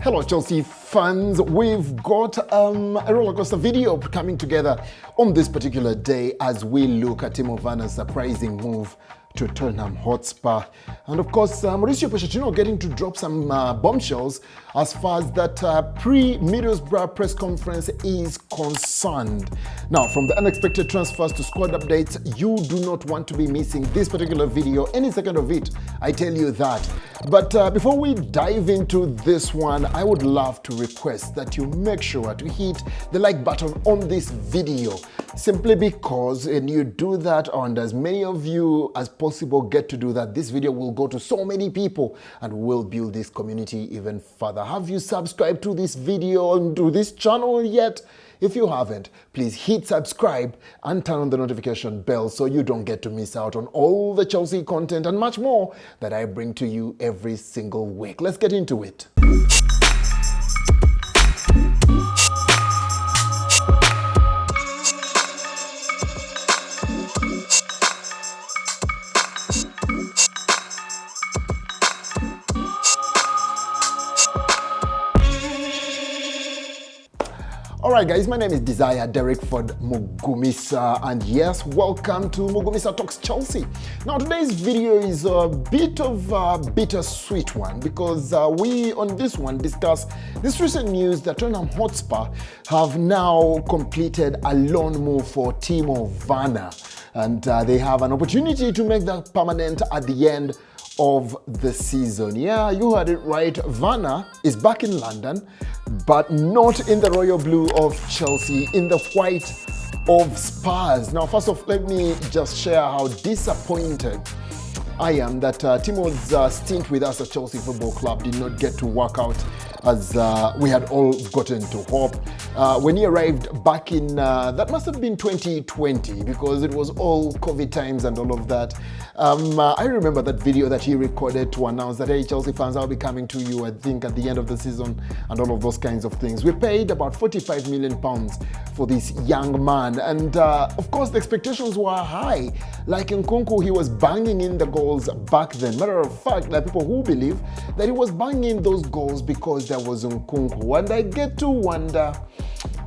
Hello Chelsea fans, we've got a rollercoaster video coming together on this particular day as we look at Timo Werner's surprising move to Tottenham Hotspur. And of course, Mauricio Pochettino getting to drop some bombshells as far as that pre-Middlesbrough press conference is concerned. Now, from the unexpected transfers to squad updates, you do not want to be missing this particular video, any second of it, I tell you that. But before we dive into this one, I would love to request that you make sure to hit the like button on this video, simply because when you do that, and as many of you as possible get to do that, this video will go to so many people and will build this community even further. Have you subscribed to this video and to this channel yet? If you haven't, please hit subscribe and turn on the notification bell so you don't get to miss out on all the Chelsea content and much more that I bring to you every single week. Let's get into it. Alright guys, my name is Desire Derrickford Mugumisa, and yes, welcome to Mugumisa Talks Chelsea. Now today's video is a bit of a bittersweet one because we on this one discuss this recent news that Tottenham Hotspur have now completed a loan move for Timo Werner, and they have an opportunity to make that permanent at the end of the season. Yeah, you heard it right. Werner is back in London, but not in the royal blue of Chelsea, in the white of Spurs. Now, first off, let me just share how disappointed I am that Timo's stint with us at Chelsea Football Club did not get to work out as we had all gotten to hope. When he arrived back in, that must have been 2020, because it was all COVID times and all of that. I remember that video that he recorded to announce that, hey, Chelsea fans, I'll be coming to you, I think, at the end of the season and all of those kinds of things. We paid about £45 million for this young man. And of course, the expectations were high. Like NKUNKU, he was banging in the goals back then. Matter of fact, there are people who believe that he was banging those goals because there was NKUNKU. And I get to wonder,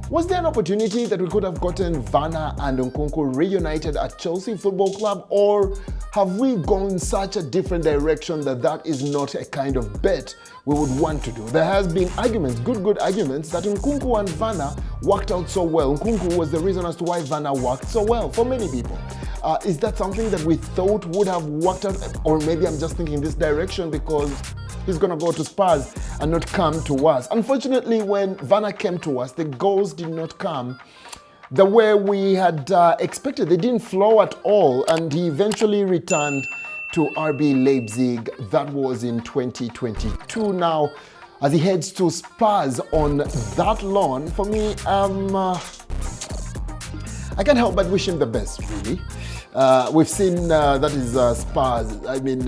was there an opportunity that we could have gotten Werner and NKUNKU reunited at Chelsea Football Club, or have we gone such a different direction that that is not a kind of bet we would want to do? There has been arguments, good arguments, that NKUNKU and Werner worked out so well. NKUNKU was the reason as to why Werner worked so well for many people. Is that something that we thought would have worked out, or maybe I'm just thinking this direction because he's going to go to Spurs and not come to us? Unfortunately, when Werner came to us, the goals did not come the way we had expected. They didn't flow at all, and he eventually returned to RB Leipzig. That was in 2022. Now, as he heads to Spurs on that loan, for me, I can't help but wish him the best, really. We've seen that is Spurs. I mean,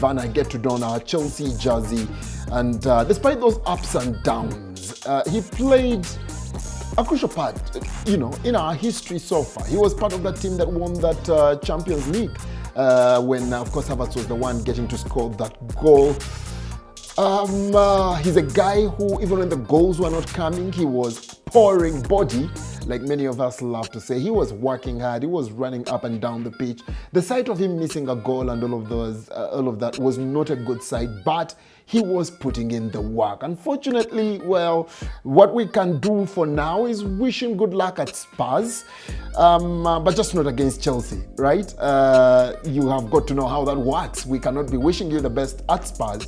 Werner get to don our Chelsea jersey, and despite those ups and downs, he played a crucial part, in our history so far. He was part of that team that won that Champions League when, of course, Havertz was the one getting to score that goal. He's a guy who, even when the goals were not coming, he was pouring body, like many of us love to say. He was working hard. He was running up and down the pitch. The sight of him missing a goal and all of that was not a good sight, but he was putting in the work. Unfortunately, well, what we can do for now is wish him good luck at Spurs, but just not against Chelsea, right? You have got to know how that works. We cannot be wishing you the best at Spurs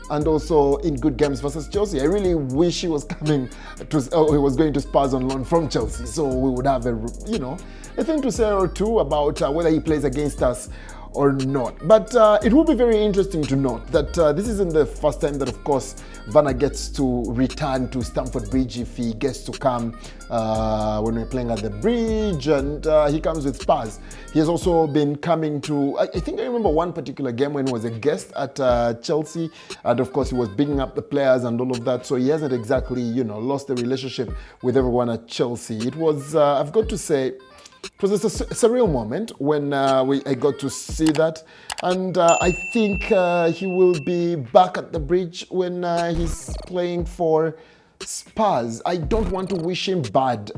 and also in good games versus Chelsea. I really wish he was coming to, he was going to Spurs on loan from Chelsea, so we would have a thing to say or two about whether he plays against us or not. But it will be very interesting to note that this isn't the first time that, of course, Werner gets to return to Stamford Bridge if he gets to come when we're playing at the Bridge, and he comes with Spurs. He has also been coming to, I think I remember one particular game when he was a guest at Chelsea, and of course he was bigging up the players and all of that, so he hasn't exactly, lost the relationship with everyone at Chelsea. It was, I've got to say, It was a surreal moment when I got to see that, and I think he will be back at the bridge when he's playing for Spurs. I don't want to wish him bad.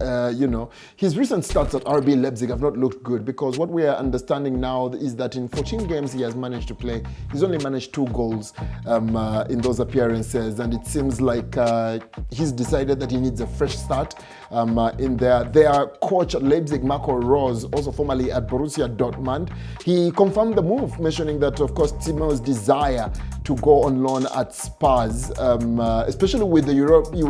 His recent starts at RB Leipzig have not looked good, because what we are understanding now is that in 14 games he has managed to play, he's only managed 2 goals in those appearances, and it seems like he's decided that he needs a fresh start in there. Their coach at Leipzig, Marco Rose, also formerly at Borussia Dortmund, he confirmed the move, mentioning that, of course, Timo's desire to go on loan at Spurs, especially with the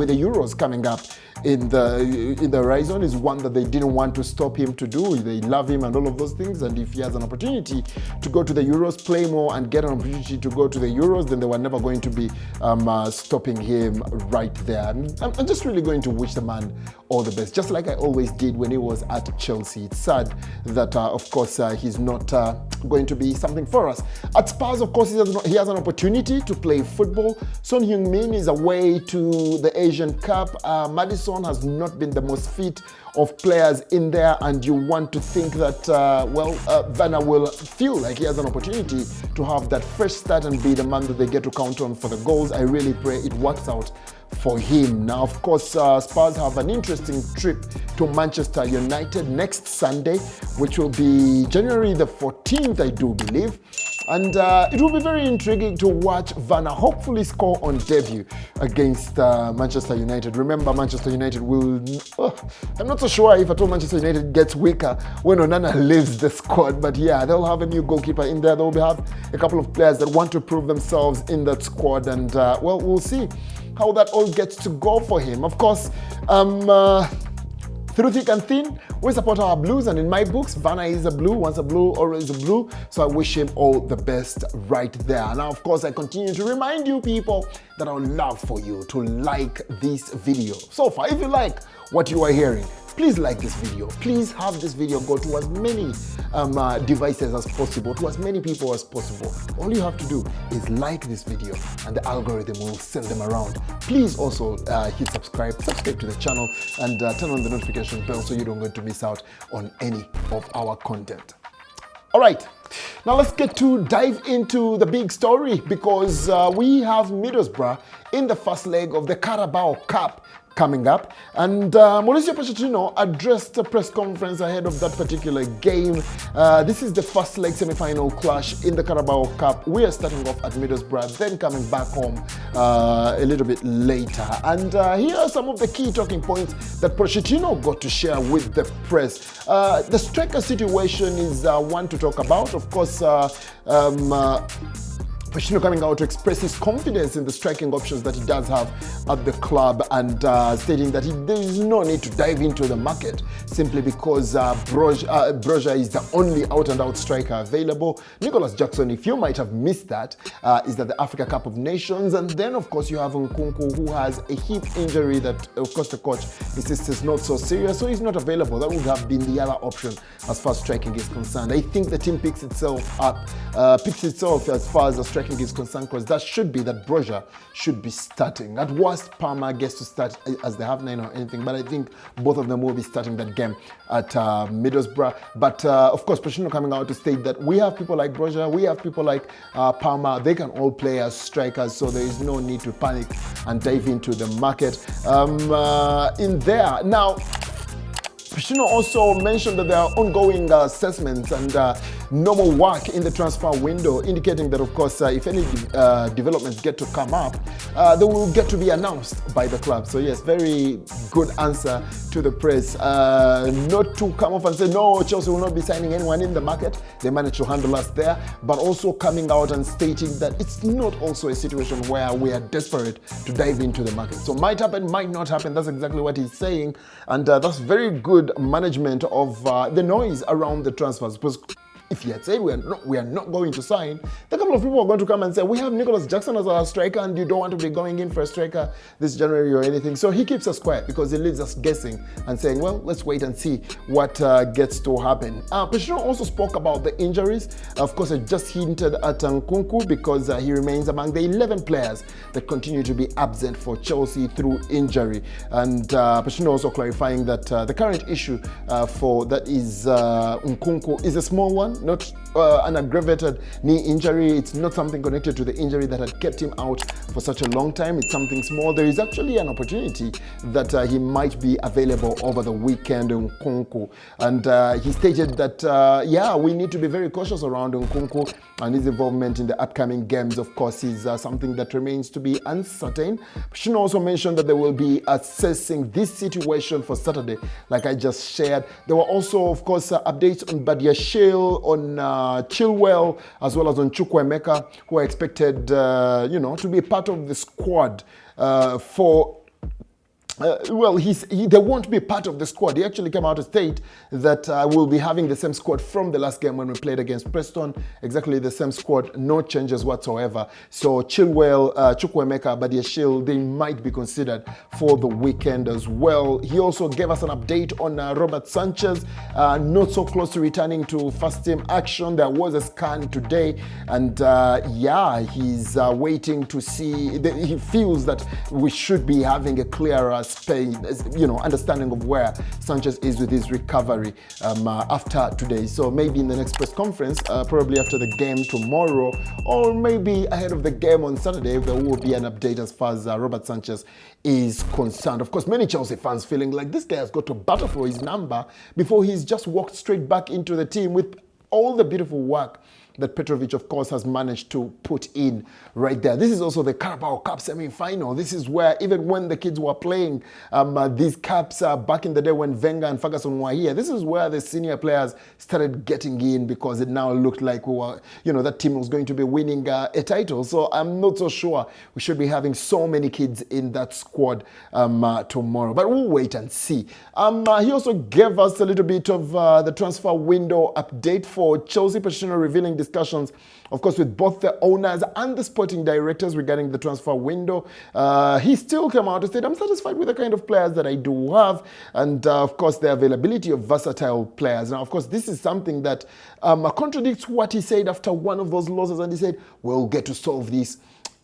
Euros coming up in the horizon, is one that they didn't want to stop him to do. They love him and all of those things, and if he has an opportunity to go to the Euros, play more and get an opportunity to go to the Euros, then they were never going to be stopping him right there. I'm just really going to wish the man all the best, just like I always did when he was at Chelsea. It's sad that, of course, he's not going to be something for us. At Spurs, of course, he has an opportunity to play football. Son Heung-min is away to the Asian Cup. Madison has not been the most fit of players in there, and you want to think that, Werner will feel like he has an opportunity to have that fresh start and be the man that they get to count on for the goals. I really pray it works out for him. Now, of course, Spurs have an interesting trip to Manchester United next Sunday, which will be January the 14th, I do believe. And it will be very intriguing to watch Werner hopefully score on debut against Manchester United. Remember, Manchester United will... I'm not so sure if at all Manchester United gets weaker when Onana leaves the squad. But yeah, they'll have a new goalkeeper in there. They'll have a couple of players that want to prove themselves in that squad. And, we'll see how that all gets to go for him. Of course, through thick and thin, we support our Blues, and in my books, Werner is a Blue, once a Blue, always a Blue, so I wish him all the best right there. Now, of course, I continue to remind you people that I would love for you to like this video. So far, if you like what you are hearing, please like this video. Please have this video go to as many devices as possible, to as many people as possible. All you have to do is like this video, and the algorithm will send them around. Please also hit subscribe to the channel, and turn on the notification bell so you don't get to miss out on any of our content. All right, now let's get to dive into the big story, because we have Middlesbrough in the first leg of the Carabao Cup coming up, and Mauricio Pochettino addressed a press conference ahead of that particular game. This is the first leg semi-final clash in the Carabao Cup. We are starting off at Middlesbrough, then coming back home a little bit later. And here are some of the key talking points that Pochettino got to share with the press. The striker situation is one to talk about. Of course, Pochettino coming out to express his confidence in the striking options that he does have at the club, and stating that there is no need to dive into the market simply because Broja is the only out-and-out striker available. Nicholas Jackson, if you might have missed that, is at the Africa Cup of Nations. And then, of course, you have NKUNKU, who has a hip injury that, of course, the coach insists is not so serious, so he's not available. That would have been the other option as far as striking is concerned. I think the team picks itself as far as the striking is concerned, because that should be that Broja should be starting. At worst, Palmer gets to start as the half-9 or anything, but I think both of them will be starting that game at Middlesbrough. But of course, Pochettino coming out to state that we have people like Broja, we have people like Palmer, they can all play as strikers, so there is no need to panic and dive into the market in there. Now, Pochettino also mentioned that there are ongoing assessments and normal work in the transfer window, indicating that, of course, if any developments get to come up, they will get to be announced by the club. So yes, very good answer to the press. Not to come off and say, no, Chelsea will not be signing anyone in the market. They managed to handle us there, but also coming out and stating that it's not also a situation where we are desperate to dive into the market. So might happen, might not happen. That's exactly what he's saying. And that's very good management of the noise around the transfers, because if he had said we are not going to sign, a couple of people are going to come and say, we have Nicholas Jackson as our striker and you don't want to be going in for a striker this January or anything. So he keeps us quiet because he leaves us guessing and saying, well, let's wait and see what gets to happen. Pochettino also spoke about the injuries. Of course, I just hinted at NKUNKU because he remains among the 11 players that continue to be absent for Chelsea through injury. And Pochettino also clarifying that the current issue for that is NKUNKU is a small one, not an aggravated knee injury. It's not something connected to the injury that had kept him out for such a long time. It's something small. There is actually an opportunity that he might be available over the weekend in NKUNKU. And he stated that, yeah, we need to be very cautious around NKUNKU and his involvement in the upcoming games. Of course, is something that remains to be uncertain. Pochettino also mentioned that they will be assessing this situation for Saturday, like I just shared. There were also, of course, updates on Badiashile, on Chilwell, as well as on Chukwuemeka, who are expected, to be part of the squad for. They won't be part of the squad. He actually came out to state that we'll be having the same squad from the last game when we played against Preston. Exactly the same squad, no changes whatsoever. So Chilwell, Chukwuemeka, Badiashile, they might be considered for the weekend as well. He also gave us an update on Robert Sanchez, not so close to returning to first team action. There was a scan today, and he's waiting to see. He feels that we should be having a clearer understanding of where Sanchez is with his recovery after today. So maybe in the next press conference, probably after the game tomorrow, or maybe ahead of the game on Saturday, there will be an update as far as Robert Sanchez is concerned. Of course, many Chelsea fans feeling like this guy has got to battle for his number before he's just walked straight back into the team with all the beautiful work that Petrovic, of course, has managed to put in right there. This is also the Carabao Cup semi-final. This is where, even when the kids were playing these cups back in the day when Wenger and Ferguson were here, this is where the senior players started getting in because it now looked like we were, that team was going to be winning a title. So I'm not so sure we should be having so many kids in that squad tomorrow. But we'll wait and see. He also gave us a little bit of the transfer window update for Chelsea. Pochettino revealing discussions, of course, with both the owners and the sporting directors regarding the transfer window. He still came out and said, I'm satisfied with the kind of players that I do have, and of course, the availability of versatile players. Now, of course, this is something that contradicts what he said after one of those losses, and he said, we'll get to solve this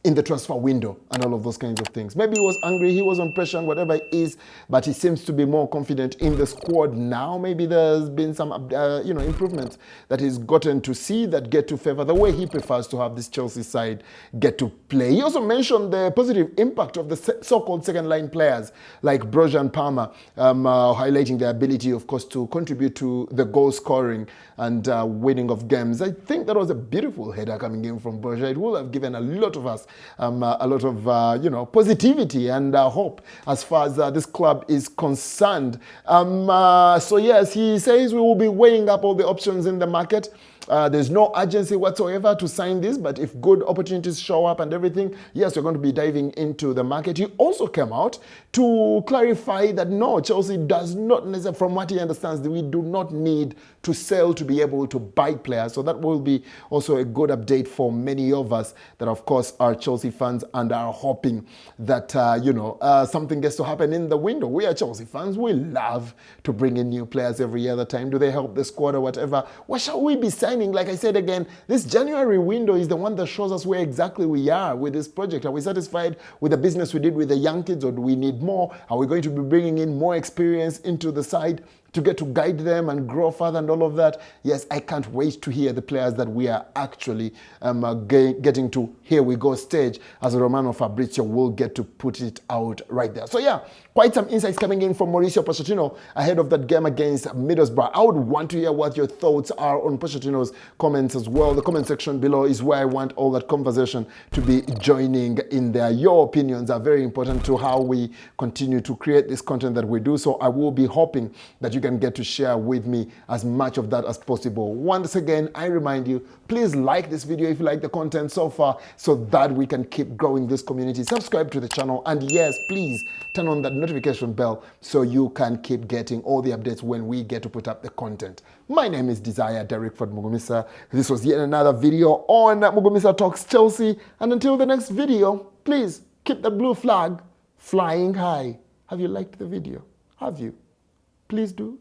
in the transfer window and all of those kinds of things. Maybe he was angry, he was on pressure, and whatever it is, but he seems to be more confident in the squad now. Maybe there's been some improvements that he's gotten to see that get to favor the way he prefers to have this Chelsea side get to play. He also mentioned the positive impact of the so-called second-line players like Broja and Palmer, highlighting their ability, of course, to contribute to the goal scoring and winning of games. I think that was a beautiful header coming in from Broja. It will have given a lot of us a lot of positivity and hope as far as this club is concerned. So yes, he says we will be weighing up all the options in the market. There's no urgency whatsoever to sign this, but if good opportunities show up and everything, yes, we're going to be diving into the market. He also came out to clarify that no, Chelsea does not necessarily, from what he understands, we do not need to sell to be able to buy players. So that will be also a good update for many of us that, of course, are Chelsea fans and are hoping that, something gets to happen in the window. We are Chelsea fans. We love to bring in new players every other time. Do they help the squad or whatever? What shall we be signing? Like I said again, this January window is the one that shows us where exactly we are with this project. Are we satisfied with the business we did with the young kids, or do we need more? Are we going to be bringing in more experience into the side to get to guide them and grow further and all of that? Yes, I can't wait to hear the players that we are actually getting to here we go stage, as Romano Fabrizio will get to put it out right there. So yeah, quite some insights coming in from Mauricio Pochettino ahead of that game against Middlesbrough. I would want to hear what your thoughts are on Pochettino's comments as well. The comment section below is where I want all that conversation to be joining in there. Your opinions are very important to how we continue to create this content that we do. So I will be hoping that you you can get to share with me as much of that as possible. Once again, I remind you, please like this video if you like the content so far so that we can keep growing this community. Subscribe to the channel, and yes, please turn on that notification bell so you can keep getting all the updates when we get to put up the content. My name is Desire Derek Ford Mugumisa. This was yet another video on Mugumisa Talks Chelsea, and until the next video, please keep the blue flag flying high. Have you liked the video? Have you? Please do.